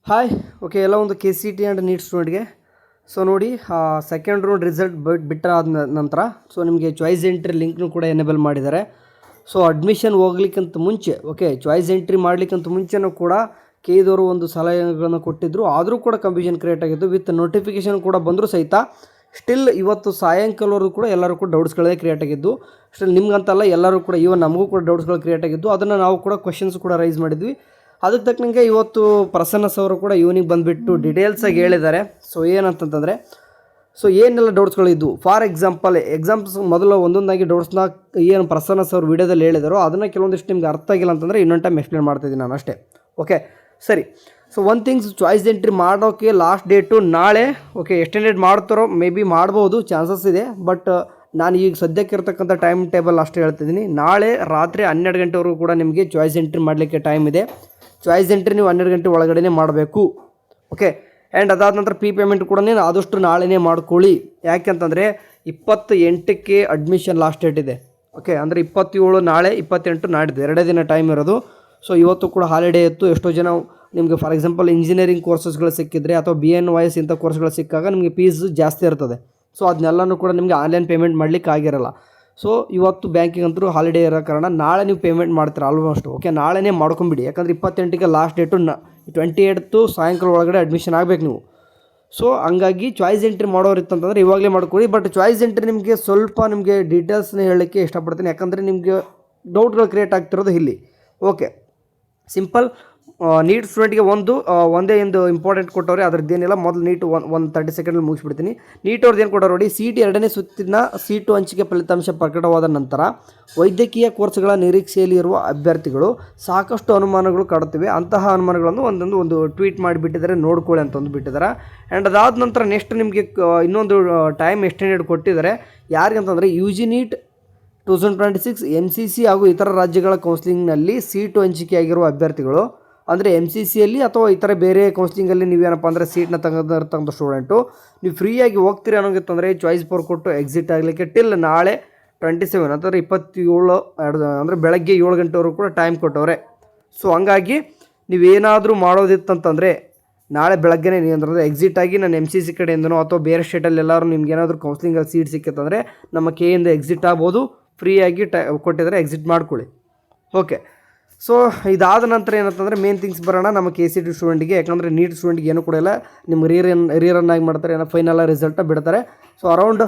Hi okay ಎಲ್ಲ ಒಂದು K C T and NEET ಸ್ಟೂಡೆಂಟ್ಗೆ ಸೊ ನೋಡಿ ಸೆಕೆಂಡ್ ರೌಂಡ್ ರಿಸಲ್ಟ್ ಬಿಟ್ಟಾದ ನಂತರ ಸೊ ನಿಮಗೆ ಚಾಯ್ಸ್ ಎಂಟ್ರಿ ಲಿಂಕ್ನು ಕೂಡ ಎನೇಬಲ್ ಮಾಡಿದ್ದಾರೆ. ಸೊ ಅಡ್ಮಿಷನ್ ಹೋಗ್ಲಿಕ್ಕಂತ ಮುಂಚೆ ಓಕೆ ಚಾಯ್ಸ್ ಎಂಟ್ರಿ ಮಾಡಲಿಕ್ಕಂತ ಮುಂಚೆನೂ ಕೂಡ ಕೆದವರು ಒಂದು ಸಲಹೆಗಳನ್ನು ಕೊಟ್ಟಿದ್ದರು. ಆದರೂ ಕೂಡ ಕನ್ಫ್ಯೂಷನ್ ಕ್ರಿಯೇಟ್ ಆಗಿತ್ತು. ವಿತ್ ನೋಟಿಫಿಕೇಷನ್ ಕೂಡ ಬಂದರೂ ಸಹಿತ ಸ್ಟಿಲ್ ಇವತ್ತು ಸಾಯಂಕಾಲವರೆಗೂ ಕೂಡ ಎಲ್ಲರೂ ಕೂಡ ಡೌಟ್ಸ್ಗಳೇ ಕ್ರಿಯೇಟ್ ಆಗಿದ್ದು. ಸ್ಟಿಲ್ ನಿಮ್ಗಂತಲ್ಲ, ಎಲ್ಲರೂ ಕೂಡ ಈವನ್ ನಮಗೂ ಕೂಡ ಡೌಟ್ಸ್ಗಳು ಕ್ರಿಯೇಟ್ ಆಗಿದ್ದು. ಅದನ್ನು ನಾವು ಕೂಡ ಕ್ವಶನ್ಸ್ ಕೂಡ ರೈಸ್ ಮಾಡಿದ್ವಿ. ಅದಕ್ಕೆ ತಕ್ಕಂಗೆ ಇವತ್ತು ಪ್ರಸನ್ನ ಸರ್ ಕೂಡ ಇವನಿಗೆ ಬಂದುಬಿಟ್ಟು ಡೀಟೇಲ್ಸಾಗಿ ಹೇಳಿದ್ದಾರೆ. ಸೊ ಏನಂತಂತಂದರೆ ಸೊ ಏನೆಲ್ಲ ಡೌಟ್ಸ್ಗಳಿದ್ದು, ಫಾರ್ ಎಕ್ಸಾಂಪಲ್ಸ್ ಮೊದಲು ಒಂದೊಂದಾಗಿ ಡೌಟ್ಸ್ನ ಏನು ಪ್ರಸನ್ನ ಸರ್ ವೀಡಿಯೋದಲ್ಲಿ ಹೇಳಿದಾರೋ ಅದನ್ನು ಕೆಲವೊಂದಿಷ್ಟು ನಿಮ್ಗೆ ಅರ್ಥ ಆಗಿಲ್ಲ ಅಂತಂದರೆ ಇನ್ನೊಂದು ಟೈಮ್ ಎಕ್ಸ್ಪ್ಲೇನ್ ಮಾಡ್ತಾಯಿದ್ದೀನಿ ನಾನು ಅಷ್ಟೇ. ಓಕೆ ಸರಿ. So one things, choice entry ಮಾಡೋಕ್ಕೆ ಲಾಸ್ಟ್ ಡೇಟು ನಾಳೆ. ಓಕೆ ಎಕ್ಸ್ಟೆಂಡೆಡ್ ಮಾಡ್ತಾರೋ ಮೇ ಬಿ ಮಾಡ್ಬೋದು, ಚಾನ್ಸಸ್ ಇದೆ. ಬಟ್ ನಾನು ಈಗ ಸದ್ಯಕ್ಕೆ ಇರತಕ್ಕಂಥ ಟೈಮ್ ಟೇಬಲ್ ಅಷ್ಟೇ ಹೇಳ್ತಿದ್ದೀನಿ. ನಾಳೆ ರಾತ್ರಿ 12 ಗಂಟೆವರೆಗೂ ಕೂಡ ನಿಮಗೆ ಚಾಯ್ಸ್ ಎಂಟ್ರಿ ಮಾಡಲಿಕ್ಕೆ ಟೈಮ್ ಇದೆ. ಚಾಯ್ಸ್ ಎಂಟ್ರಿ ನೀವು 12 ಗಂಟೆ ಒಳಗಡೆ ಮಾಡಬೇಕು. ಓಕೆ ಆ್ಯಂಡ್ ಅದಾದ ನಂತರ ಪೇಮೆಂಟ್ ಕೂಡ ಆದಷ್ಟು ನಾಳೆನೇ ಮಾಡ್ಕೊಳ್ಳಿ. ಯಾಕೆಂತಂದರೆ 28ಕ್ಕೆ ಅಡ್ಮಿಷನ್ ಲಾಸ್ಟ್ ಡೇಟ್ ಇದೆ. ಓಕೆ ಅಂದರೆ 27 ನಾಳೆ, 28 ನಾಡಿದ್ದು 2 ದಿನ ಟೈಮ್ ಇರೋದು. ಸೊ ಇವತ್ತು ಕೂಡ ಹಾಲಿಡೇ ಇತ್ತು. ಎಷ್ಟೋ ಜನ ನಿಮಗೆ ಫಾರ್ ಎಕ್ಸಾಂಪಲ್ ಇಂಜಿನಿಯರಿಂಗ್ ಕೋರ್ಸಸ್ಗಳು ಸಿಕ್ಕಿದ್ರೆ ಅಥವಾ BNYS ಇಂಥ ಕೋರ್ಸ್ಗಳು ಸಿಕ್ಕಾಗ ನಿಮಗೆ ಫೀಸ್ ಜಾಸ್ತಿ ಇರ್ತದೆ. ಸೊ ಅದನ್ನೆಲ್ಲನೂ ಕೂಡ ನಿಮಗೆ ಆನ್ಲೈನ್ ಪೇಮೆಂಟ್ ಮಾಡಲಿಕ್ಕೆ ಆಗಿರಲ್ಲ. ಸೊ ಇವತ್ತು ಬ್ಯಾಂಕಿಂಗ್ ಅಂತೂ ಹಾಲಿಡೇ ಇರೋ ಕಾರಣ ನಾಳೆ ನೀವು ಪೇಮೆಂಟ್ ಮಾಡ್ತೀರಾ ಆಲ್ಮೋಸ್ಟ್. ಓಕೆ ನಾಳೆನೇ ಮಾಡ್ಕೊಂಬಿಡಿ. ಯಾಕಂದರೆ 28ಕ್ಕೆ ಲಾಸ್ಟ್ ಡೇಟು 28 ಸಾಯಂಕಾಲ ಒಳಗಡೆ ಅಡ್ಮಿಷನ್ ಆಗಬೇಕು ನೀವು. ಸೊ ಹಂಗಾಗಿ ಚಾಯ್ಸ್ ಎಂಟ್ರಿ ಮಾಡೋರು ಇತ್ತಂತಂದರೆ ಇವಾಗಲೇ ಮಾಡ್ಕೊಳ್ಳಿ. ಬಟ್ ಚಾಯ್ಸ್ ಎಂಟ್ರಿ ನಿಮಗೆ ಸ್ವಲ್ಪ ನಿಮಗೆ ಡೀಟೇಲ್ಸ್ನ ಹೇಳಲಿಕ್ಕೆ ಇಷ್ಟಪಡ್ತೀನಿ. ಯಾಕಂದರೆ ನಿಮಗೆ ಡೌಟ್ಗಳು ಕ್ರಿಯೇಟ್ ಆಗ್ತಿರೋದು ಇಲ್ಲಿ. Okay simple. ನೀಟ್ ಸ್ಟೂಡೆಂಟ್ಗೆ ಒಂದೇ ಒಂದು ಇಂಪಾರ್ಟೆಂಟ್ ಕೊಟ್ಟವ್ರೆ. ಅದ್ರದ್ದೇನಿಲ್ಲ. ಮೊದಲು ನೀಟ್ ಒಂದು 30 ಸೆಕೆಂಡಲ್ಲಿ ಮುಗಿಸ್ಬಿಡ್ತೀನಿ. ನೀಟ್ ಅವ್ರದ್ದು ಏನು ಕೊಟ್ಟವ್ರು ನೋಡಿ, CET 2ನೇ ಸುತ್ತಿನ ಸೀಟು ಹಂಚಿಕೆ ಫಲಿತಾಂಶ ಪ್ರಕಟವಾದ ನಂತರ ವೈದ್ಯಕೀಯ ಕೋರ್ಸ್ಗಳ ನಿರೀಕ್ಷೆಯಲ್ಲಿ ಇರುವ ಅಭ್ಯರ್ಥಿಗಳು ಸಾಕಷ್ಟು ಅನುಮಾನಗಳು ಕಾಡುತ್ತಿವೆ. ಅಂತಹ ಅನುಮಾನಗಳನ್ನು ಒಂದು ಟ್ವೀಟ್ ಮಾಡಿಬಿಟ್ಟಿದ್ದಾರೆ, ನೋಡ್ಕೊಳ್ಳಿ ಅಂತ ಒಂದು ಬಿಟ್ಟಿದ್ದಾರೆ. ಆ್ಯಂಡ್ ಅದಾದ ನಂತರ ನೆಕ್ಸ್ಟ್ ನಿಮಗೆ ಇನ್ನೊಂದು ಟೈಮ್ ಎಕ್ಸ್ಟೆಂಡೆಡ್ ಕೊಟ್ಟಿದ್ದಾರೆ. ಯಾರಿಗಂತಂದರೆ UG NEET 2026 MCC ಹಾಗೂ ಇತರ ರಾಜ್ಯಗಳ ಕೌನ್ಸಿಲಿಂಗ್ನಲ್ಲಿ ಸೀಟು ಹಂಚಿಕೆಯಾಗಿರುವ ಅಭ್ಯರ್ಥಿಗಳು, ಅಂದರೆ MCCಯಲ್ಲಿ ಅಥವಾ ಇತರ ಬೇರೆ ಕೌನ್ಸಿಲಿಂಗಲ್ಲಿ ನೀವೇನಪ್ಪ ಅಂದರೆ ಸೀಟ್ನ ತೆಗೆದಿರ್ತಕ್ಕಂಥ ಸ್ಟೂಡೆಂಟು ನೀವು ಫ್ರೀಯಾಗಿ ಹೋಗ್ತೀರಿ ಅನ್ನೋಂಗಿತ್ತಂದರೆ ಚಾಯ್ಸ್ ಫೋರ್ ಕೊಟ್ಟು ಎಕ್ಸಿಟ್ ಆಗಲಿಕ್ಕೆ ಟಿಲ್ ನಾಳೆ 27 ಅಂದರೆ 27 ಅಂದರೆ ಬೆಳಗ್ಗೆ 7 ಗಂಟೆವರೆಗೂ ಕೂಡ ಟೈಮ್ ಕೊಟ್ಟವ್ರೆ. ಸೊ ಹಂಗಾಗಿ ನೀವೇನಾದರೂ ಮಾಡೋದಿತ್ತಂತಂದರೆ ನಾಳೆ ಬೆಳಗ್ಗೆನೇ ನೀವಂದ್ರೆ ಎಕ್ಸಿಟ್ ಆಗಿ ನಾನು MCC ಕಡೆಯಿಂದನೋ ಅಥವಾ ಬೇರೆ ಸ್ಟೇಟಲ್ಲಿ ಎಲ್ಲರೂ ನಿಮ್ಗೆ ಏನಾದರೂ ಕೌನ್ಸಿಲಿಂಗಲ್ಲಿ ಸೀಟ್ ಸಿಕ್ಕಿತ್ತಂದರೆ ನಮ್ಮ ಕೆಯಿಂದ ಎಕ್ಸಿಟ್ ಆಗ್ಬೋದು. ಫ್ರೀಯಾಗಿ ಕೊಟ್ಟಿದ್ದಾರೆ, ಎಕ್ಸಿಟ್ ಮಾಡ್ಕೊಳ್ಳಿ. ಓಕೆ ಸೊ ಇದಾದ ನಂತರ ಏನಂತಂದರೆ ಮೇನ್ ಥಿಂಗ್ಸ್ ಬರೋಣ ನಮ್ಮ KCT ಸ್ಟೂಡೆಂಟಿಗೆ. ಯಾಕಂದರೆ ನೀಟ್ ಸ್ಟೂಡೆಂಟ್ಗೆ ಏನೂ ಕೂಡ ಇಲ್ಲ. ನಿಮ್ಗೆ ರೀರನ್ ಆಗಿ ಮಾಡ್ತಾರೆ, ಏನೋ ಫೈನಲ್ ರಿಸಲ್ಟ ಬಿಡ್ತಾರೆ. ಸೊ ಅರೌಂಡ್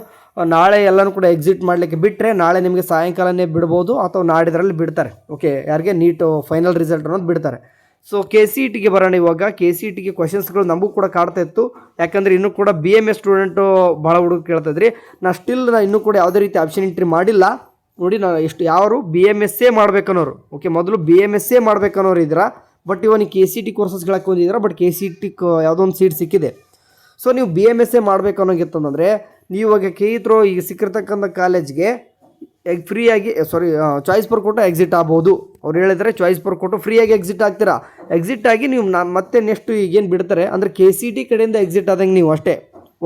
ನಾಳೆ ಎಲ್ಲನೂ ಕೂಡ ಎಕ್ಸಿಟ್ ಮಾಡಲಿಕ್ಕೆ ಬಿಟ್ಟರೆ ನಾಳೆ ನಿಮಗೆ ಸಾಯಂಕಾಲನೇ ಬಿಡ್ಬೋದು ಅಥವಾ ನಾಡಿದ್ರಲ್ಲಿ ಬಿಡ್ತಾರೆ. ಓಕೆ ಯಾರಿಗೆ ನೀಟು ಫೈನಲ್ ರಿಸಲ್ಟ್ ಅನ್ನೋದು ಬಿಡ್ತಾರೆ. ಸೊ KCTಗೆ ಬರೋಣ. ಇವಾಗ KCTಗೆ ಕ್ವಶನ್ಸ್ಗಳು ನಮಗೂ ಕೂಡ ಕಾಡ್ತಾ ಇತ್ತು. ಯಾಕಂದರೆ ಇನ್ನೂ ಕೂಡ BMS ಸ್ಟೂಡೆಂಟು ಭಾಳ ಹುಡುಗ ಕೇಳ್ತಾಯಿದ್ರಿ. ನಾನು ಇನ್ನೂ ಕೂಡ ಯಾವುದೇ ರೀತಿ ಆಪ್ಷನ್ ಎಂಟ್ರಿ ಮಾಡಿಲ್ಲ. ನೋಡಿ ನಾನು ಯಾರು BMSA ಮಾಡ್ಬೇಕನ್ನೋರು, ಓಕೆ ಮೊದಲು BMSA ಮಾಡ್ಬೇಕನ್ನೋರು ಇದ್ದೀರಾ. ಬಟ್ ಇವನಿಗೆ KCT ಕೋರ್ಸಸ್ಗಳು ಹಾಕೊಂಡಿದ್ದೀರಾ. ಬಟ್ KCT ಯಾವುದೋ ಒಂದು ಸೀಟ್ ಸಿಕ್ಕಿದೆ. ಸೊ ನೀವು BMSA ಮಾಡ್ಬೇಕನ್ನೋಗಿತ್ತಂದರೆ ನೀವು ಇವಾಗ ಈಗ ಸಿಕ್ಕಿರ್ತಕ್ಕಂಥ ಕಾಲೇಜ್ಗೆ ಫ್ರೀಯಾಗಿ ಚಾಯ್ಸ್ ಫೋರ್ ಕೊಟ್ಟು ಎಕ್ಸಿಟ್ ಆಗ್ಬೋದು. ಅವ್ರು ಹೇಳಿದರೆ ಚಾಯ್ಸ್ ಫೋರ್ ಕೊಟ್ಟು ಫ್ರೀಯಾಗಿ ಎಕ್ಸಿಟ್ ಆಗ್ತೀರಾ. ಎಕ್ಸಿಟ್ ಆಗಿ ನೀವು ಮತ್ತೆ ನೆಕ್ಸ್ಟ್ ಈಗೇನು ಬಿಡ್ತಾರೆ ಅಂದರೆ KCT ಕಡೆಯಿಂದ ಎಕ್ಸಿಟ್ ಆದಂಗೆ ನೀವು ಅಷ್ಟೇ.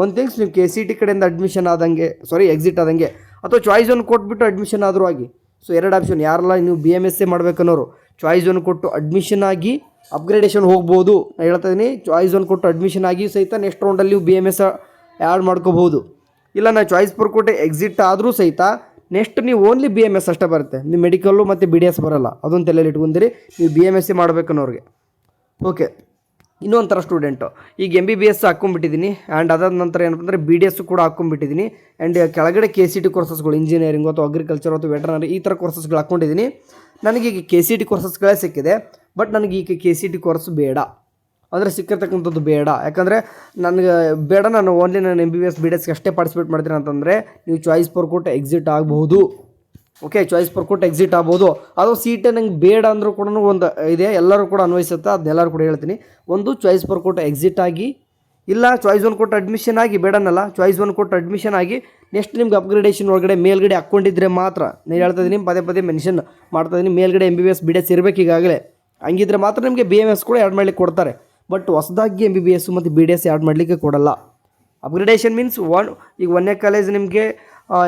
ಒಂದು ಥಿಂಗ್ಸ್ ನೀವು KCT ಕಡೆಯಿಂದ ಅಡ್ಮಿಷನ್ ಆದಂಗೆ ಎಕ್ಸಿಟ್ ಆದಂಗೆ ಅಥವಾ ಚಾಯ್ಸ್ ಒನ್ ಕೊಟ್ಬಿಟ್ಟು ಅಡ್ಮಿಷನ್ ಆದರೂ ಆಗಿ. So 2 option. ಯಾರೆಲ್ಲ ನೀವು BMSA ಮಾಡ್ಬೇಕನ್ನೋರು ಚಾಯ್ಸ್ ಒನ್ ಕೊಟ್ಟು ಅಡ್ಮಿಷನ್ ಆಗಿ ಅಪ್ಗ್ರೇಡೇಷನ್ ಹೋಗ್ಬೋದು. ನಾನು ಹೇಳ್ತಾ ಇದ್ದೀನಿ, ಚಾಯ್ಸ್ ಒನ್ ಕೊಟ್ಟು ಅಡ್ಮಿಷನ್ ಆಗಿ ಸಹಿತ ನೆಕ್ಸ್ಟ್ ರೌಂಡಲ್ಲಿ ನೀವು BMS ಆ್ಯಡ್ ಮಾಡ್ಕೋಬೋದು. ಇಲ್ಲ ನಾನು ಚಾಯ್ಸ್ ಫೋರ್ ಕೊಟ್ಟು ಎಕ್ಸಿಟ್ ಆದರೂ ಸಹಿತ ನೆಕ್ಸ್ಟ್ ನೀವು ಓನ್ಲಿ BMS ಅಷ್ಟೇ ಬರುತ್ತೆ. ನೀವು ಮೆಡಿಕಲ್ಲು ಮತ್ತು BDS ಬರೋಲ್ಲ. ಅದೊಂದು ತಲೆಯಲ್ಲಿ ಇಟ್ಕೊಂಡಿರಿ ನೀವು BMSA ಮಾಡ್ಬೇಕನ್ನೋರಿಗೆ. ಓಕೆ ಇನ್ನೊಂಥರ ಸ್ಟೂಡೆಂಟು ಈಗ MBBS ಹಾಕ್ಕೊಂಬಿಟ್ಟಿದ್ದೀನಿ. ಆ್ಯಂಡ್ ಅದಾದ ನಂತರ ಏನಂತಂದರೆ BDS ಕೂಡ ಹಾಕ್ಕೊಂಬಿಟ್ಟಿದ್ದೀನಿ. ಆ್ಯಂಡ್ ಕೆಳಗಡೆ KCT ಕೋರ್ಸಸ್ಗಳು ಇಂಜಿನಿಯರಿಂಗು ಅಥವಾ ಅಗ್ರಿಕಲ್ಚರ್ ಅಥವಾ ವೆಟರ್ನರಿ ಈ ಥರ ಕೋರ್ಸಸ್ಗಳು ಹಾಕ್ಕೊಂಡಿದ್ದೀನಿ. ನನಗೀಗ KCT ಕೋರ್ಸಸ್ಗಳೇ ಸಿಕ್ಕಿದೆ. ಬಟ್ ನನಗೆ ಈಗ KCT ಕೋರ್ಸ್ ಬೇಡ, ಅಂದರೆ ಸಿಕ್ಕಿರ್ತಕ್ಕಂಥದ್ದು ಬೇಡ. ಯಾಕಂದರೆ ನನಗೆ ಬೇಡ, ನಾನು ಓನ್ಲಿ ನಾನು MBBS BDSಗೆ ಅಷ್ಟೇ ಪಾರ್ಟಿಸಿಪೇಟ್ ಮಾಡ್ತೀನಿ ಅಂತಂದರೆ ನೀವು ಚಾಯ್ಸ್ ಫೋರ್ ಕೊಟ್ಟು ಎಕ್ಸಿಟ್ ಆಗ್ಬೋದು. ಓಕೆ ಚಾಯ್ಸ್ ಫೋರ್ ಕೊಟ್ಟು ಎಕ್ಸಿಟ್ ಆಗ್ಬೋದು. ಅದು ಸೀಟೇ ನಂಗೆ ಬೇಡ ಅಂದರೂ ಕೂಡ ಒಂದು ಇದೆ, ಎಲ್ಲರೂ ಕೂಡ ಅನ್ವಯಿಸುತ್ತೆ. ಅದನ್ನೆಲ್ಲರೂ ಕೂಡ ಹೇಳ್ತೀನಿ. ಒಂದು ಚಾಯ್ಸ್ ಫೋರ್ ಕೊಟ್ಟು ಎಕ್ಸಿಟ್ ಆಗಿ, ಇಲ್ಲ ಚಾಯ್ಸ್ ಒನ್ ಕೊಟ್ಟು ಅಡ್ಮಿಷನ್ ಆಗಿ, ಬೇಡನಲ್ಲ ಚಾಯ್ಸ್ ಒನ್ ಕೊಟ್ಟು ಅಡ್ಮಿಷನ್ ಆಗಿ ನೆಕ್ಸ್ಟ್ ನಿಮ್ಗೆ ಅಪ್ಗ್ರೇಡೇಷನ್ ಒಳಗಡೆ ಮೇಲ್ಗಡೆ ಹಾಕ್ಕೊಂಡಿದ್ರೆ ಮಾತ್ರ. ನಾನು ಹೇಳ್ತಾ ಇದ್ದೀನಿ, ಪದೇ ಮೆನ್ಷನ್ ಮಾಡ್ತಾ ಇದ್ದೀನಿ, ಮೇಲ್ಗಡೆ MBBS BDS ಇರಬೇಕು ಈಗಾಗಲೇ. ಹಂಗಿದ್ರೆ ಮಾತ್ರ ನಿಮಗೆ BMS ಕೂಡ ಆ್ಯಡ್ ಮಾಡಲಿಕ್ಕೆ ಕೊಡ್ತಾರೆ. ಬಟ್ ಹೊಸದಾಗಿ MBBS ಮತ್ತು BDS ಆ್ಯಡ್ ಮಾಡಲಿಕ್ಕೆ ಕೊಡಲ್ಲ. ಅಪ್ಗ್ರೇಡೇಷನ್ ಮೀನ್ಸ್ ಈಗ 1ನೇ ಕಾಲೇಜ್ ನಿಮಗೆ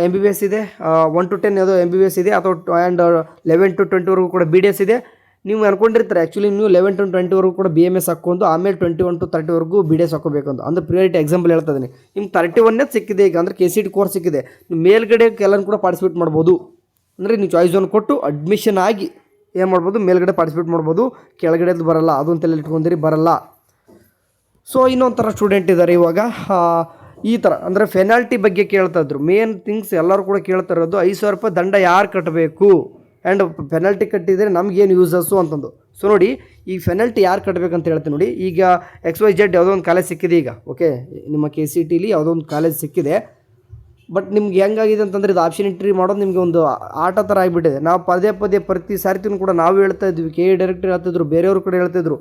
MBBS ಇದೆ, 1 to 10 ಯಾವುದೋ MBBS ಇದೆ, ಅಥವಾ ಆ್ಯಂಡ್ 11 to 20ವರೆಗೂ ಕೂಡ BDS ಇದೆ. ನೀವು ಅನ್ಕೊಂಡಿರ್ತಾರೆ ಆ್ಯಕ್ಚುಲಿ ನೀವು 11 to 20ವರೆಗೂ ಕೂಡ BMS ಹಾಕ್ಕೊಂಡು ಆಮೇಲೆ 21 to 30ವರೆಗೂ BDS ಹಾಕೋಬೇಕು ಅಂತ. ಅಂದರೆ ಪ್ರಿಯಾರಿಟಿ ಎಕ್ಸಾಂಪಲ್ ಹೇಳ್ತಾ ಇದ್ದೀನಿ. ನಿಮ್ಗೆ 31 ಸಿಕ್ಕಿದೆ ಈಗ ಅಂದರೆ KCT ಕೋರ್ಸ್ ಸಿಕ್ಕಿದೆ, ನೀವು ಮೇಲ್ಗಡೆ ಎಲ್ಲನೂ ಕೂಡ ಪಾರ್ಟಿಸಿಪೇಟ್ ಮಾಡ್ಬೋದು. ಅಂದರೆ ನೀವು ಚಾಯ್ಸ್ ಒನ್ ಕೊಟ್ಟು ಅಡ್ಮಿಷನ್ ಆಗಿ ಏನು ಮಾಡ್ಬೋದು, ಮೇಲ್ಗಡೆ ಪಾರ್ಟಿಸಿಪೇಟ್ ಮಾಡ್ಬೋದು. ಕೆಳಗಡೆದು ಬರಲ್ಲ, ಅದೊಂದು ತಲೆಯಲ್ಲಿ ಇಟ್ಕೊಂಡಿರಿ, ಬರಲ್ಲ. ಸೊ ಇನ್ನೊಂಥರ ಸ್ಟೂಡೆಂಟ್ ಇದ್ದಾರೆ ಇವಾಗ ಈ ಥರ ಅಂದರೆ ಪೆನಾಲ್ಟಿ ಬಗ್ಗೆ ಕೇಳ್ತಾ ಇದ್ರು. ಮೇನ್ ಥಿಂಗ್ಸ್ ಎಲ್ಲರೂ ಕೂಡ ಕೇಳ್ತಾ ಇರೋದು 5,000 ರೂಪಾಯಿ ದಂಡ ಯಾರು ಕಟ್ಟಬೇಕು ಆ್ಯಂಡ್ ಪೆನಾಲ್ಟಿ ಕಟ್ಟಿದರೆ ನಮಗೇನು ಯೂಸಸ್ಸು ಅಂತಂದು. ಸೊ ನೋಡಿ, ಈ ಪೆನಾಲ್ಟಿ ಯಾರು ಕಟ್ಟಬೇಕಂತ ಹೇಳ್ತೀನಿ ನೋಡಿ. ಈಗ XYZ ಯಾವುದೋ ಒಂದು ಕಾಲೇಜ್ ಸಿಕ್ಕಿದೆ ಈಗ, ಓಕೆ, ನಿಮ್ಮ KCTಲಿ ಯಾವುದೋ ಒಂದು ಕಾಲೇಜ್ ಸಿಕ್ಕಿದೆ. ಬಟ್ ನಿಮ್ಗೆ ಹೆಂಗಾಗಿದೆ ಅಂತಂದರೆ ಇದು ಆಪ್ಷನ್ ಎಂಟ್ರಿ ಮಾಡೋದು ನಿಮಗೆ ಒಂದು ಆಟ ಥರ ಆಗಿಬಿಟ್ಟಿದೆ. ನಾವು ಪದೇ ಪ್ರತಿ ಸಾರಿತಿನೂ ಕೂಡ ನಾವು ಹೇಳ್ತಾ ಇದ್ವಿ, KE ಡೈರೆಕ್ಟರ್ ಹೇಳ್ತಿದ್ರು, ಬೇರೆಯವರು ಕೂಡ ಹೇಳ್ತಿದ್ರು.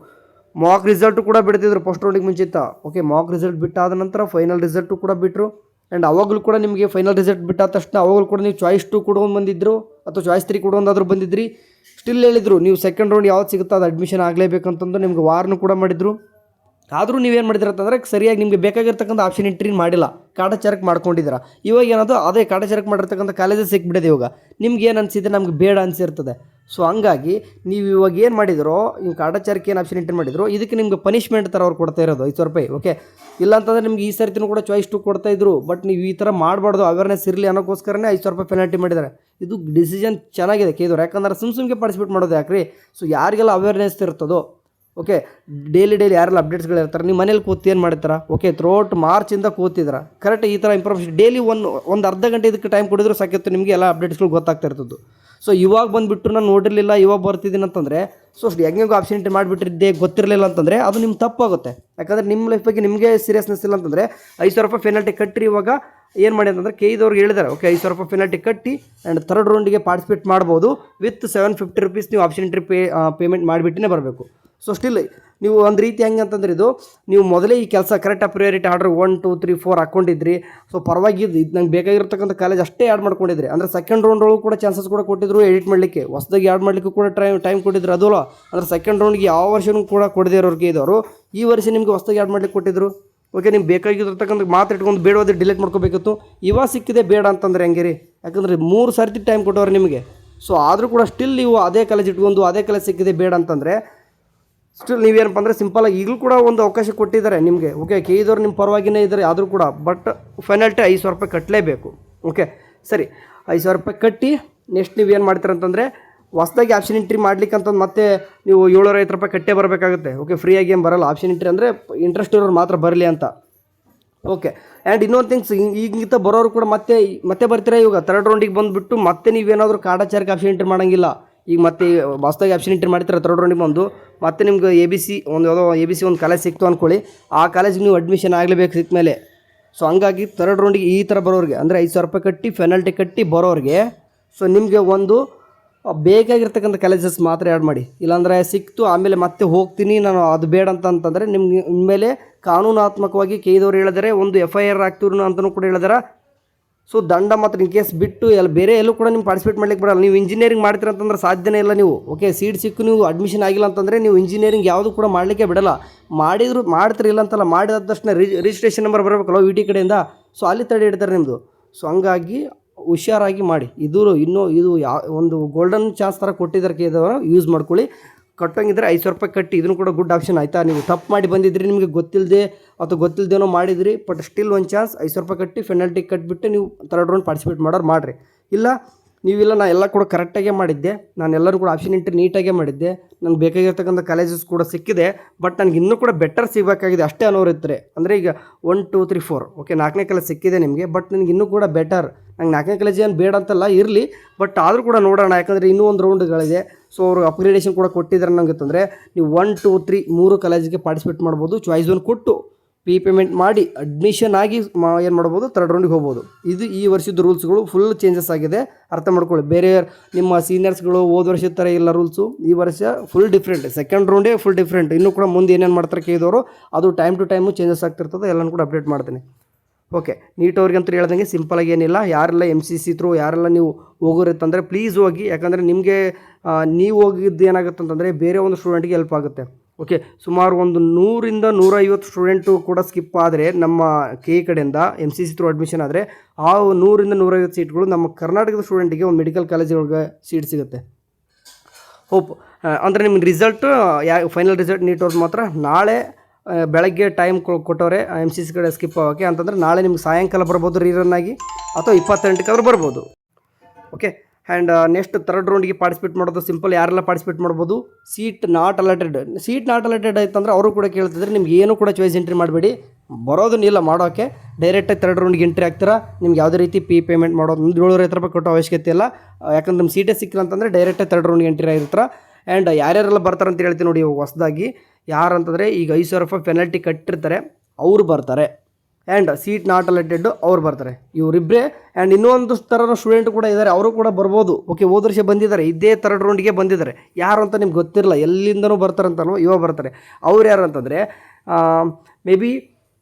ಮಾಕ್ ರಿಸಲ್ಟು ಕೂಡ ಬಿಡ್ತಿದ್ರು ಫಸ್ಟ್ ರೌಂಡಿಗೆ ಮುಂಚಿತ. ಓಕೆ, ಮಾಕ್ ರಿಸಲ್ಟ್ ಬಿಟ್ಟಾದ ನಂತರ ಫೈನಲ್ ರಿಸಲ್ಟು ಕೂಡ ಬಿಟ್ಟರು. ಆ್ಯಂಡ್ ಅವಾಗಲೂ ಕೂಡ ನಿಮಗೆ ಫೈನಲ್ ರಿಸಲ್ಟ್ ಬಿಟ್ಟಾದ ತಕ್ಷಣ ಅವಾಗಲೂ ಕೂಡ ನೀವು ಚಾಯ್ಸ್ 2 ಕೊಡೋದು ಬಂದಿದ್ರು ಅಥವಾ ಚಾಯ್ಸ್ 3 ಕೊಡೋದಾದ್ರೂ ಬಂದಿದ್ರಿ. ಸ್ಟಿಲ್ ಹೇಳಿದರು ನೀವು ಸೆಕೆಂಡ್ ರೌಂಡ್ ಯಾವ್ದು ಸಿಗುತ್ತೋ ಅದು ಅಡ್ಮಿಷನ್ ಆಗಲೇಬೇಕಂತಂದು ನಿಮ್ಗೆ ವಾರ್ನು ಕೂಡ ಮಾಡಿದರು. ಆದರೂ ನೀವೇನು ಮಾಡಿದಿರ ಅಂತಂದರೆ ಸರಿಯಾಗಿ ನಿಮಗೆ ಬೇಕಾಗಿರ್ತಕ್ಕಂಥ ಆಪ್ಷನ್ ಎಂಟ್ರಿ ಮಾಡಿಲ್ಲ, ಕಾಟಾಚಾರಕ್ಕೆ ಮಾಡ್ಕೊಂಡಿದ್ದೀರ. ಇವಾಗ ಏನದು ಅದೇ ಕಾಟಾಚಾರಕ್ಕೆ ಮಾಡಿರ್ತಕ್ಕಂಥ ಕಾಲೇಜಸ್ ಸಿಕ್ಬಿಟ್ಟಿದೆ. ಇವಾಗ ನಿಮ್ಗೆ ಏನು ಅನಿಸಿದೆ, ನಮ್ಗೆ ಬೇಡ ಅನಿಸಿರ್ತದೆ. ಸೊ ಹಂಗಾಗಿ ನೀವು ಇವಾಗ ಏನು ಮಾಡಿದ್ರು, ನೀವು ಕಾಟಾಚಾರಕ್ಕೆ ಏನು ಆಪ್ಷನ್ ಎಂಟ್ರಿ ಮಾಡಿದ್ರು, ಇದಕ್ಕೆ ನಿಮ್ಗೆ ಪನಿಷ್ಮೆಂಟ್ ಥರ ಅವ್ರು ಕೊಡ್ತಾ ಇರೋದು 5,000 ರೂಪಾಯಿ. ಓಕೆ, ಇಲ್ಲಾಂತಂದರೆ ನಿಮ್ಗೆ ಈ ಸರ್ತಿನೂ ಕೂಡ ಚಾಯ್ಸ್ 2 ಕೊಡ್ತಾಯಿದ್ರು. ಬಟ್ ನೀವು ಈ ಥರ ಮಾಡಬಾರ್ದು, ಅವೇರ್ನೆಸ್ ಇರಲಿ ಅನ್ನೋಕ್ಕೋಸ್ಕರನೇ 5,000 ರೂಪಾಯಿ ಪೆನಾಲ್ಟಿ ಮಾಡಿದ್ದಾರೆ. ಇದು ಡಿಸಿಷನ್ ಚೆನ್ನಾಗಿದೆ ಕೇಳಿದ್ರು, ಯಾಕಂದ್ರೆ ಸುಮ್ಗೆ ಪಾರ್ಟಿಸಿಪೇಟ್ ಮಾಡೋದು ಯಾಕ್ರಿ. ಸೊ ಯಾರಿಗೆಲ್ಲ ಅವೇರ್ನೆಸ್ ಇರ್ತದೋ, ಓಕೆ, ಡೈಲಿ ಯಾರೆಲ್ಲ ಅಪ್ಡೇಟ್ಸ್ಗಳು ಇರ್ತಾರೆ, ನೀವು ಮನೇಲಿ ಕೂತು ಏನು ಮಾಡ್ತಾರ, ಓಕೆ, ಥ್ರೋಟ್ ಮಾರ್ಚಿಂದ ಕೂತಿದ್ರ ಕರೆಕ್ಟ್ ಈ ಥರ ಇನ್ಫಾರ್ಮೇಷನ್ ಡೈಲಿ ಒಂದು ಅರ್ಧ ಗಂಟೆ ಇದಕ್ಕೆ ಟೈಮ್ ಕೊಡಿದ್ರು ಸಾಕಿತ್ತು, ನಿಮಗೆ ಎಲ್ಲ ಅಪ್ಡೇಟ್ಸ್ಗಳು ಗೊತ್ತಾಗ್ತಾ ಇರ್ತದ್ದು. ಸೊ ಇವಾಗ ಬಂದುಬಿಟ್ಟು ನಾನು ನೋಡಿರಲಿಲ್ಲ, ಇವಾಗ ಬರ್ತಿದ್ದೀನಿ ಅಂತಂದರೆ, ಸೊ ಹೆಂಗೆ ಆಪ್ಷನ್ ಎಂಟ್ರಿ ಮಾಡಿಬಿಟ್ಟಿದ್ದೆ ಗೊತ್ತಿರಲಿಲ್ಲ ಅಂತಂದರೆ ಅದು ನಿಮ್ಮ ತಪ್ಪಾಗುತ್ತೆ. ಯಾಕಂದರೆ ನಿಮ್ಮ ಲೈಫ್ ಬಗ್ಗೆ ನಿಮಗೆ ಸೀರಿಯಸ್ನೆಸ್ ಇಲ್ಲ ಅಂತಂದರೆ 5,000 ರೂಪಾಯಿ ಪೆನಾಲ್ಟಿ ಕಟ್ಟಿರಿ. ಇವಾಗ ಏನು ಮಾಡಿ ಅಂತಂದರೆ KEದವ್ರಿಗೆ ಹೇಳಿದ್ದಾರೆ, ಓಕೆ, 5,000 ರೂಪಾಯಿ ಪೆನಾಲ್ಟಿ ಕಟ್ಟಿ ಆ್ಯಂಡ್ ಥರ್ಡ್ ರೌಂಡಿಗೆ ಪಾರ್ಟಿಸಿಪೇಟ್ ಮಾಡ್ಬೋದು. ವಿತ್ 750 ರೂಪೀಸ್ ನೀವು ಆಪ್ಷನ್ ಎಂಟ್ರಿ ಪೇಮೆಂಟ್ ಮಾಡಿಬಿಟ್ಟೇ ಬರಬೇಕು. ಸೊ ಸ್ಟಿಲ್ ನೀವು ಒಂದು ರೀತಿ ಹೆಂಗೆ ಅಂತಂದ್ರೆ, ಇದು ನೀವು ಮೊದಲೇ ಈ ಕೆಲಸ ಕರೆಕ್ಟಾಗಿ ಪ್ರಿಯಾರಿಟಿ ಆರ್ಡರ್ 1 2 3 4 ಹಾಕ್ಕೊಂಡಿದ್ರಿ. ಸೊ ಪರವಾಗಿದ್ದು ಇದು ನಂಗೆ ಬೇಕಾಗಿರ್ತಕ್ಕಂಥ ಕಾಲೇಜ್ ಅಷ್ಟೇ ಆ್ಯಡ್ ಮಾಡ್ಕೊಂಡಿದ್ರಿ. ಅಂದರೆ ಸೆಕೆಂಡ್ ರೌಂಡ್ ಒಳಗೂ ಕೂಡ ಚಾನ್ಸಸ್ ಕೂಡ ಕೊಟ್ಟಿದ್ರು ಎಡಿಟ್ ಮಾಡಲಿಕ್ಕೆ, ಹೊಸದಾಗಿ ಆ್ಯಡ್ ಮಾಡಲಿಕ್ಕೂ ಕೂಡ ಟೈಮ್ ಕೊಟ್ಟಿದ್ರು. ಅದಲ್ಲ ಅಂದರೆ ಸೆಕೆಂಡ್ ರೌಂಡ್ಗೆ ಯಾವ ವರ್ಷನೂ ಕೂಡ ಕೊಡದೇ ಇರೋರಿಗೆ ಇದ್ದವರು ಈ ವರ್ಷ ನಿಮಗೆ ಹೊಸದಾಗಿ ಆ್ಯಡ್ ಮಾಡಲಿಕ್ಕೆ ಕೊಟ್ಟಿದ್ರು. ಓಕೆ, ನಿಮ್ಗೆ ಬೇಕಾಗಿರ್ತಕ್ಕಂಥ ಮಾತಾಡ್ಕೊಂಡು ಬೇಡವಾದ್ರೆ ಡಿಲೀಟ್ ಮಾಡ್ಕೋಬೇಕಿತ್ತು. ಇವಾಗ ಸಿಕ್ಕಿದೆ ಬೇಡ ಅಂತಂದರೆ ಹೆಂಗೆ ರೀ, ಯಾಕಂದರೆ 3 ಸರ್ತಿ ಟೈಮ್ ಕೊಟ್ಟವ್ರು ನಿಮಗೆ. ಸೊ ಆದರೂ ಕೂಡ ಸ್ಟಿಲ್ ನೀವು ಅದೇ ಕಾಲೇಜ್ ಇಟ್ಕೊಂಡು ಅದೇ ಕಾಲೇಜ್ ಸಿಕ್ಕಿದೆ ಬೇಡ ಅಂತಂದರೆ ಸ್ಟಿಲ್ ನೀವೇನಪ್ಪ ಅಂದರೆ ಸಿಂಪಲಾಗಿ ಈಗಲೂ ಕೂಡ ಒಂದು ಅವಕಾಶ ಕೊಟ್ಟಿದ್ದಾರೆ ನಿಮಗೆ. ಓಕೆ, KEದವ್ರು ನಿಮ್ಮ ಪರವಾಗಿನೇ ಇದ್ದಾರೆ ಆದರೂ ಕೂಡ, ಬಟ್ ಪೆನಾಲ್ಟಿ 5,000 ರೂಪಾಯಿ ಕಟ್ಟಲೇಬೇಕು. ಓಕೆ ಸರಿ, 5,000 ರೂಪಾಯಿ ಕಟ್ಟಿ ನೆಕ್ಸ್ಟ್ ನೀವು ಏನು ಮಾಡ್ತೀರಂತಂದರೆ ಹೊಸದಾಗಿ ಆಪ್ಷನ್ ಎಂಟ್ರಿ ಮಾಡ್ಲಿಕ್ಕೆ ಅಂತಂದು ಮತ್ತೆ ನೀವು 750 ರೂಪಾಯಿ ಕಟ್ಟೇ ಬರಬೇಕಾಗುತ್ತೆ. ಓಕೆ, ಫ್ರೀಯಾಗಿ ಏನು ಬರೋಲ್ಲ. ಆಪ್ಷನ್ ಎಂಟ್ರಿ ಅಂದರೆ ಇಂಟ್ರೆಸ್ಟ್ ಇರೋರು ಮಾತ್ರ ಬರಲಿ ಅಂತ. ಓಕೆ, ಆ್ಯಂಡ್ ಇನ್ನೊಂದು ಥಿಂಗ್ಸ್, ಈಗಿಂತ ಬರೋರು ಕೂಡ ಮತ್ತೆ ಬರ್ತೀರಾ. ಇವಾಗ ಥರ್ಡ್ ರೌಂಡಿಗೆ ಬಂದುಬಿಟ್ಟು ಮತ್ತೆ ನೀವೇನಾದರೂ ಕಾಟಾಚಾರಕ್ಕೆ ಆಪ್ಷನ್ ಎಂಟ್ರಿ ಮಾಡೋಂಗಿಲ್ಲ. ಈಗ ಮತ್ತೆ ಹೊಸದಾಗಿ ಆಪ್ಷನ್ ಎಂಟ್ರಿ ಮಾಡ್ತೀರಾ ಥರ್ಡ್ ರೌಂಡಿಗೆ ಬಂದು, ಮತ್ತೆ ನಿಮ್ಗೆ ABC ಒಂದು ಯಾವುದೋ ABC ಒಂದು ಕಾಲೇಜ್ ಸಿಕ್ತು ಅಂದ್ಕೊಳ್ಳಿ, ಆ ಕಾಲೇಜಿಗೆ ನೀವು ಅಡ್ಮಿಷನ್ ಆಗಲೇಬೇಕು ಸಿಕ್ಕ ಮೇಲೆ. ಸೊ ಹಂಗಾಗಿ ಥರ್ಡ್ ರೌಂಡಿಗೆ ಈ ಥರ ಬರೋರಿಗೆ ಅಂದರೆ 5,000 ರೂಪಾಯಿ ಕಟ್ಟಿ ಪೆನಾಲ್ಟಿ ಕಟ್ಟಿ ಬರೋರಿಗೆ, ಸೊ ನಿಮಗೆ ಒಂದು ಬೇಕಾಗಿರ್ತಕ್ಕಂಥ ಕಾಲೇಜಸ್ ಮಾತ್ರ ಆ್ಯಡ್ ಮಾಡಿ. ಇಲ್ಲಾಂದರೆ ಸಿಕ್ತು ಆಮೇಲೆ ಮತ್ತೆ ಹೋಗ್ತೀನಿ ನಾನು ಅದು ಬೇಡ ಅಂತಂದರೆ ನಿಮ್ಗೆ ಇನ್ಮೇಲೆ ಕಾನೂನಾತ್ಮಕವಾಗಿ KEದವ್ರು ಹೇಳಿದರೆ ಒಂದು FIR ಆಗ್ತಿವ್ರು ಅಂತಲೂ ಕೂಡ ಹೇಳಿದಾರೆ. ಸೊ ದಂಡ ಮಾತ್ರ ಇನ್ ಕೇಸ್ ಬಿಟ್ಟು ಬೇರೆ ಎಲ್ಲೂ ಕೂಡ ನೀವು ಪಾರ್ಟಿಸಿಪೇಟ್ ಮಾಡ್ಲಿಕ್ಕೆ ಬರಲ್ಲ. ನೀವು ಇಂಜಿನಿಯರಿಂಗ್ ಮಾಡ್ತೀರ ಅಂತಂದ್ರೆ ಸಾಧ್ಯನೇ ಇಲ್ಲ ನೀವು. ಓಕೆ, ಸೀಟ್ ಸಿಕ್ಕು ನೀವು ಅಡ್ಮಿಷನ್ ಆಗಿಲ್ಲ ಅಂತಂದರೆ ನೀವು ಇಂಜಿನಿಯರಿಂಗ್ ಯಾವುದು ಕೂಡ ಮಾಡಲಿಕ್ಕೆ ಬಿಡಲ್ಲ. ಮಾಡ್ತಿರಿಲ್ಲ ಅಂತಲ್ಲ, ಮಾಡಿದ ತಕ್ಷಣ ರಿಜಿಸ್ಟ್ರೇಷನ್ ನಂಬರ್ ಬರಬೇಕಲ್ಲ VT ಕಡೆಯಿಂದ. ಸೊ ಅಲ್ಲಿ ತಡೆ ಇಡ್ತಾರೆ ನಿಮ್ಮದು. ಸೊ ಹಂಗಾಗಿ ಹುಷಾರಾಗಿ ಮಾಡಿ. ಇದು ಒಂದು ಗೋಲ್ಡನ್ ಚಾನ್ಸ್ ಥರ ಕೊಟ್ಟಿದ್ದಾರೆ KEದವರು, ಯೂಸ್ ಮಾಡ್ಕೊಳ್ಳಿ. ಕಟ್ಟೋಂಗಿದ್ರೆ 5,000 ರೂಪಾಯಿ ಕಟ್ಟಿ, ಇದನ್ನು ಕೂಡ ಗುಡ್ ಆಪ್ಷನ್ ಆಯಿತಾ. ನೀವು ತಪ್ಪು ಮಾಡಿ ಬಂದಿದ್ರಿ, ನಿಮಗೆ ಗೊತ್ತಿಲ್ಲದೇನೋ ಮಾಡಿದ್ರಿ, ಬಟ್ ಸ್ಟಿಲ್ ಒಂದು ಚಾನ್ಸ್ 5,000 ರೂಪಾಯಿ ಕಟ್ಟಿ ಪೆನಾಲ್ಟಿ ಕಟ್ಟಿಬಿಟ್ಟು ನೀವು ಥರ್ಡ್ ರೌಂಡ್ ಪಾರ್ಟಿಸಿಪೇಟ್ ಮಾಡೋರು ಮಾಡಿರಿ. ನಾನು ಎಲ್ಲ ಕೂಡ ಕರೆಕ್ಟಾಗೇ ಮಾಡಿದ್ದೆ, ನಾನು ಎಲ್ಲರೂ ಕೂಡ ಆಪ್ಷನ್ ಎಂಟ್ರಿ ನೀಟಾಗೇ ಮಾಡಿದ್ದೆ. ನನಗೆ ಬೇಕಾಗಿರ್ತಕ್ಕಂಥ ಕಾಲೇಜಸ್ ಕೂಡ ಸಿಕ್ಕಿದೆ, ಬಟ್ ನನಗೆ ಇನ್ನೂ ಕೂಡ ಬೆಟರ್ ಸಿಗಬೇಕಾಗಿದೆ ಅಷ್ಟೇ ಅನ್ನೋರು ಇರ್ತಾರೆ. ಅಂದರೆ ಈಗ 1 2 3 4 ಓಕೆ 4ನೇ ಕಾಲೇಜ್ ಸಿಕ್ಕಿದೆ ನಿಮಗೆ, ಬಟ್ ನನಗೆ ಇನ್ನೂ ಕೂಡ ಬೆಟರ್. ನಂಗೆ 4ನೇ ಕಾಲೇಜ್ ಏನು ಬೇಡ ಅಂತಲ್ಲ, ಇರಲಿ, ಬಟ್ ಆದರೂ ಕೂಡ ನೋಡೋಣ. ಯಾಕಂದರೆ ಇನ್ನೂ ಒಂದು ರೌಂಡ್ಗಳಿದೆ. ಸೊ ಅವರು ಅಪ್ಗ್ರೇಡೇಷನ್ ಕೂಡ ಕೊಟ್ಟಿದ್ದಾರೆ ನನಗೆ ಅಂತಂದರೆ ನೀವು 1 2 3 3 ಕಾಲೇಜಿಗೆ ಪಾರ್ಟಿಸಿಪೇಟ್ ಮಾಡ್ಬೋದು. ಚಾಯ್ಸ್ ಒನ್ ಕೊಟ್ಟು ಪೇಮೆಂಟ್ ಮಾಡಿ ಅಡ್ಮಿಷನ್ ಆಗಿ ಏನು ಮಾಡ್ಬೋದು, ಥರ್ಡ್ ರೌಂಡಿಗೆ ಹೋಗ್ಬೋದು. ಇದು ಈ ವರ್ಷದ ರೂಲ್ಸ್ಗಳು ಫುಲ್ ಚೇಂಜಸ್ ಆಗಿದೆ, ಅರ್ಥ ಮಾಡ್ಕೊಳ್ಳಿ. ಬೇರೆ ನಿಮ್ಮ ಸೀನಿಯರ್ಸ್ಗಳು ಹೋದ ವರ್ಷದ ಥರ ಇಲ್ಲ ರೂಲ್ಸು, ಈ ವರ್ಷ ಫುಲ್ ಡಿಫ್ರೆಂಟ್. ಸೆಕೆಂಡ್ ರೌಂಡೇ ಫುಲ್ ಡಿಫ್ರೆಂಟ್. ಇನ್ನೂ ಕೂಡ ಮುಂದೆ ಏನೇನು ಮಾಡ್ತಾರೆ KEದವರು, ಅದು ಟೈಮ್ ಟು ಟೈಮು ಚೇಂಜಸ್ ಆಗ್ತಿರ್ತದೆ. ಎಲ್ಲನೂ ಕೂಡ ಅಪ್ಡೇಟ್ ಮಾಡ್ತೀನಿ. ಓಕೆ, ನೀಟವ್ರಿಗೆ ಅಂತ ಹೇಳ್ದಂಗೆ ಸಿಂಪಲಾಗಿ ಏನಿಲ್ಲ. ಯಾರೆಲ್ಲ MCC ಥ್ರೂ ಯಾರೆಲ್ಲ ನೀವು ಹೋಗೋರಿತ್ತಂದರೆ ಪ್ಲೀಸ್ ಹೋಗಿ. ಯಾಕಂದರೆ ನಿಮಗೆ ನೀವು ಹೋಗಿದ್ದು ಏನಾಗುತ್ತೆ ಅಂತಂದರೆ ಬೇರೆ ಒಂದು ಸ್ಟೂಡೆಂಟ್ಗೆ ಹೆಲ್ಪ್ ಆಗುತ್ತೆ. ಓಕೆ, ಸುಮಾರು ಒಂದು 100 to 150 ಸ್ಟೂಡೆಂಟು ಕೂಡ ಸ್ಕಿಪ್ ಆದರೆ ನಮ್ಮ KE ಕಡೆಯಿಂದ MCC ಥ್ರೂ ಅಡ್ಮಿಷನ್ ಆದರೆ ಆ 100 to 150 ಸೀಟ್ಗಳು ನಮ್ಮ ಕರ್ನಾಟಕದ ಸ್ಟೂಡೆಂಟಿಗೆ ಒಂದು ಮೆಡಿಕಲ್ ಕಾಲೇಜೊಳಗೆ ಸೀಟ್ ಸಿಗುತ್ತೆ. ಹೋಪ್. ಅಂದರೆ ನಿಮ್ಗೆ ರಿಸಲ್ಟು ಫೈನಲ್ ರಿಸಲ್ಟ್ ನೀಟ್ ಅವ್ರದ್ದು ಮಾತ್ರ ನಾಳೆ ಬೆಳಗ್ಗೆ ಟೈಮ್ ಕೊಟ್ಟವ್ರೆ MCC ಕಡೆ ಸ್ಕಿಪ್ ಆಗೋಕ್ಕೆ ಅಂತಂದರೆ ನಾಳೆ ನಿಮ್ಗೆ ಸಾಯಂಕಾಲ ಬರ್ಬೋದು ರೀರನ್ ಆಗಿ ಅಥವಾ 28ಕ್ಕೆ ಬರ್ಬೋದು. ಓಕೆ, ಆ್ಯಂಡ್ ನೆಕ್ಸ್ಟ್ ಥರ್ಡ್ ರೌಂಡಿಗೆ ಪಾರ್ಟಿಸಿಪೇಟ್ ಮಾಡೋದು ಸಿಂಪಲ್. ಯಾರೆಲ್ಲ ಪಾರ್ಟಿಸಿಪೇಟ್ ಮಾಡ್ಬೋದು? ಸೀಟ್ ನಾಟ್ ಅಲಾಟೆಡ್ ಆಯ್ತಂದ್ರೆ ಅವರು ಕೂಡ ಕೇಳ್ತಿದ್ರೆ ನಿಮ್ಗೆ ಏನು ಕೂಡ ಚಾಯ್ಸ್ ಎಂಟ್ರಿ ಮಾಡಬೇಡಿ, ಬರೋದನ್ನಿಲ್ಲ ಮಾಡೋಕ್ಕೆ. ಡೈರೆಕ್ಟಾಗಿ ಥರ್ಡ್ ರೌಂಡ್ಗೆ ಎಂಟ್ರಿ ಆಗ್ತೀರಾ. ನಿಮ್ಗೆ ಯಾವುದೇ ರೀತಿ ಪೇಮೆಂಟ್ ಮಾಡೋದು 750 ರೂಪಾಯಿ ಕೊಟ್ಟೋ ಅವಶ್ಯಕತೆ ಇಲ್ಲ. ಯಾಕಂದ್ರೆ ನಿಮ್ಮ ಸೀಟೇ ಸಿಕ್ಕಿಲ್ಲ ಅಂತಂದರೆ ಡೈರೆಕ್ಟಾಗಿ ಥರ್ಡ್ ರೌಂಡ್ಗೆ ಎಂಟ್ರಿ ಆಗಿರ್ತಾರೆ. ಆ್ಯಂಡ್ ಯಾರ್ಯಾರೆಲ್ಲ ಬರ್ತಾರೆ ಅಂತ ಹೇಳ್ತೀನಿ ನೋಡಿ ಹೊಸದಾಗಿ. ಯಾರಂತಂದರೆ ಈಗ 5,000 ರೂಪಾಯಿ ಪೆನಲ್ಟಿ ಕಟ್ಟಿರ್ತಾರೆ, ಅವರು ಬರ್ತಾರೆ. ಆ್ಯಂಡ್ ಸೀಟ್ ನಾಟ್ ಅಲಾಟೆಡ್ ಅವ್ರು ಬರ್ತಾರೆ, ಇವರಿಬ್ಬರೇ. ಆ್ಯಂಡ್ ಇನ್ನೊಂದು ಥರ ಸ್ಟೂಡೆಂಟ್ ಕೂಡ ಇದ್ದಾರೆ, ಅವರು ಕೂಡ ಬರ್ಬೋದು. ಓಕೆ, ಹೋದ ವರ್ಷ ಬಂದಿದ್ದಾರೆ, ಇದೇ ಥರ್ಡ್ ರೌಂಡಿಗೆ ಬಂದಿದ್ದಾರೆ. ಯಾರು ಅಂತ ನಿಮ್ಗೆ ಗೊತ್ತಿರಲ್ಲ, ಎಲ್ಲಿಂದನೂ ಬರ್ತಾರಂತಲ್ವ, ಇವಾಗ ಬರ್ತಾರೆ. ಅವ್ರು ಯಾರು ಅಂತಂದರೆ ಮೇ ಬಿ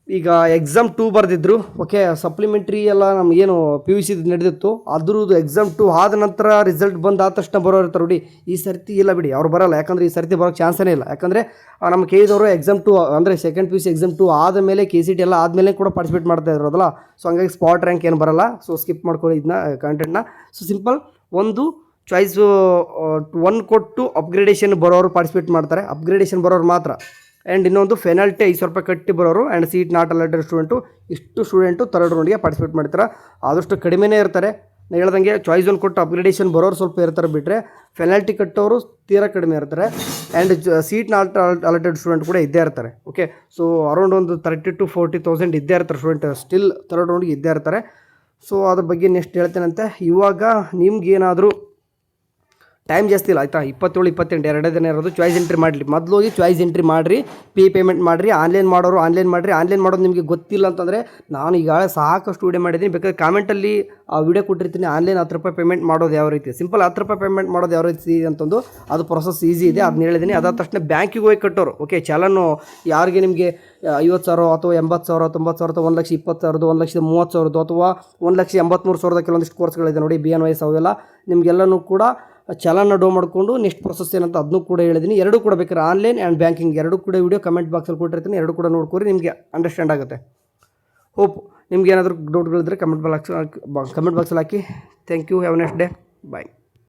ಈಗ ಎಕ್ಸಾಮ್ 2 ಬರೆದಿದ್ರು. ಓಕೆ, ಸಪ್ಲಿಮೆಂಟ್ರಿ ಎಲ್ಲ ನಮಗೇನು PUC ನಡೆದಿತ್ತು, ಅದ್ರದ್ದು ಎಕ್ಸಾಮ್ 2 ಆದ ನಂತರ ರಿಸಲ್ಟ್ ಬಂದು ಆದ ತಕ್ಷಣ ಬರೋರು ಇರ್ತಾರೆ ನೋಡಿ. ಈ ಸರ್ತಿ ಇಲ್ಲ ಬಿಡಿ, ಅವ್ರು ಬರೋಲ್ಲ. ಯಾಕಂದರೆ ಈ ಸರ್ತಿ ಬರೋಕ್ಕೆ ಚಾನ್ಸೇ ಇಲ್ಲ. ಯಾಕಂದರೆ ನಮ್ಮ KEದವರು ಎಕ್ಸಾಮ್ 2 ಅಂದರೆ ಸೆಕೆಂಡ್ PUC ಎಕ್ಸಾಮ್ 2 ಆದಮೇಲೆ KCT ಎಲ್ಲ ಆದಮೇಲೆ ಕೂಡ ಪಾರ್ಟಿಸಿಪೇಟ್ ಮಾಡ್ತಾ ಇರೋದಲ್ಲ. ಸೊ ಹಂಗಾಗಿ ಸ್ಪಾಟ್ ರ್ಯಾಂಕ್ ಏನು ಬರೋಲ್ಲ. ಸೊ ಸ್ಕಿಪ್ ಮಾಡ್ಕೊಳ್ಳಿ ಇದನ್ನ ಕಂಟೆಂಟ್ನ. ಸೊ ಸಿಂಪಲ್ ಒಂದು ಚಾಯ್ಸು 1 ಕೊಟ್ಟು ಅಪ್ಗ್ರೇಡೇಷನ್ ಬರೋರು ಪಾರ್ಟಿಸಿಪೇಟ್ ಮಾಡ್ತಾರೆ, ಅಪ್ಗ್ರೇಡೇಷನ್ ಬರೋರು ಮಾತ್ರ. ಆ್ಯಂಡ್ ಇನ್ನೊಂದು ಪೆನಾಲ್ಟಿ 5,000 ರೂಪಾಯಿ ಕಟ್ಟಿ ಬರೋರು. And seat not allotted student third ರೌಂಡ್ಗೆ ಪಾರ್ಟಿಸಿಪೇಟ್ ಮಾಡ್ತಾರೆ. ಆದಷ್ಟು ಕಡಿಮೆನೇ ಇರ್ತಾರೆ. ನಾನು ಹೇಳ್ದಂಗೆ ಚಾಯ್ಸ್ 1 ಕೊಟ್ಟು ಅಪ್ಗ್ರೇಡೇಷನ್ ಬರೋರು ಸ್ವಲ್ಪ ಇರ್ತಾರೆ, ಬಿಟ್ಟರೆ ಪೆನಾಲ್ಟಿ ಕಟ್ಟೋರು ತೀರಾ ಕಡಿಮೆ ಇರ್ತಾರೆ. And seat not allotted student ಕೂಡ ಇದ್ದೇ ಇರ್ತಾರೆ. ಓಕೆ, ಸೊ ಅರೌಂಡ್ ಒಂದು 30,000 to 40,000 ಇದ್ದೇ ಇರ್ತಾರೆ ಸ್ಟೂಡೆಂಟ್, ಸ್ಟಿಲ್ ಥರ್ಡ್ ರೌಂಡ್ಗೆ ಇದ್ದೇ ಇರ್ತಾರೆ. ಸೊ ಅದ್ರ ಬಗ್ಗೆ ನೆಕ್ಸ್ಟ್ ಹೇಳ್ತೇನಂತೆ. ಇವಾಗ ನಿಮ್ಗೇನಾದರೂ ಟೈಮ್ ಜಾಸ್ತಿ ಇಲ್ಲ ಆಯಿತಾ, 27-28 ಎರಡೇ ದಿನ ಇರೋದು. ಚಾಯ್ಸ್ ಎಂಟ್ರಿ ಮಾಡಲಿ, ಮೊದಲು ಹೋಗಿ ಚಾಯ್ಸ್ ಎಂಟ್ರಿ ಮಾಡಿರಿ, ಪೇಮೆಂಟ್ ಮಾಡಿರಿ. ಆನ್ಲೈನ್ ಮಾಡೋರು ಆನ್ಲೈನ್ ಮಾಡಿರಿ. ಆನ್ಲೈನ್ ಮಾಡೋದು ನಿಮಗೆ ಗೊತ್ತಿಲ್ಲ ಅಂತಂದರೆ ನಾನು ಈಗಾಗಲೇ ಸಾಕಷ್ಟು ವಿಡಿಯೋ ಮಾಡಿದ್ದೀನಿ, ಬೇಕಾದ್ರೆ ಕಾಮೆಂಟಲ್ಲಿ ಆ ವಿಡಿಯೋ ಕೊಟ್ಟಿರ್ತೀನಿ. ಆನ್ಲೈನ್ 10 ರೂಪಾಯಿ ಪೇಮೆಂಟ್ ಮಾಡೋದು ಯಾವ ರೀತಿ, ಸಿಂಪಲ್ 10 ರೂಪಾಯಿ ಪೇಮೆಂಟ್ ಮಾಡೋದು ಯಾವ ರೀತಿ ಅಂತಂದು ಅದು ಪ್ರೊಸೆಸ್ ಈಸಿ ಇದೆ, ಅದನ್ನ ಹೇಳಿದ್ದೀನಿ. ಅದಾದ ತಕ್ಷಣ ಬ್ಯಾಂಕಿಗೆ ಹೋಗಿ ಕಟ್ಟೋರು. ಓಕೆ, ಚಲನ್ನು ಯಾರಿಗೆ ನಿಮಗೆ 50,000 ಅಥವಾ 80,000 90,000 ಅಥವಾ 1,20,000 1,30,000 ಅಥವಾ 1,83,000 ಕೆಲವೊಂದಿಷ್ಟು ಕೋರ್ಸ್ಗಳಿದೆ ನೋಡಿ, BNYS ಅವೆಲ್ಲ ನಿಮಗೆಲ್ಲನೂ ಕೂಡ ಚಲನ ಡೋ ಮಾಡಿಕೊಂಡು ನೆಕ್ಸ್ಟ್ ಪ್ರೊಸೆಸ್ ಏನಂತ ಅದನ್ನು ಕೂಡ ಹೇಳಿದ್ದೀನಿ. ಎರಡೂ ಕೂಡ ಬೇಕಾದ್ರೆ ಆನ್ಲೈನ್ ಆ್ಯಂಡ್ ಬ್ಯಾಂಕಿಂಗ್ ಎರಡೂ ಕೂಡ ವಿಡಿಯೋ ಕಮೆಂಟ್ ಬಾಕ್ಸಲ್ಲಿ ಕೊಟ್ಟಿರ್ತೀನಿ, ಎರಡೂ ಕೂಡ ನೋಡ್ಕೊರಿ, ನಿಮಗೆ ಅಂಡರ್ಸ್ಟ್ಯಾಂಡ್ ಆಗುತ್ತೆ. ಹೋಪ್ ನಿಮ್ಗೆ ಏನಾದರೂ ಡೌಟ್ಗಳಿದ್ರೆ ಕಮೆಂಟ್ ಬಾಕ್ಸಲ್ಲಿ ಹಾಕಿ. Thank you, have a next day, bye.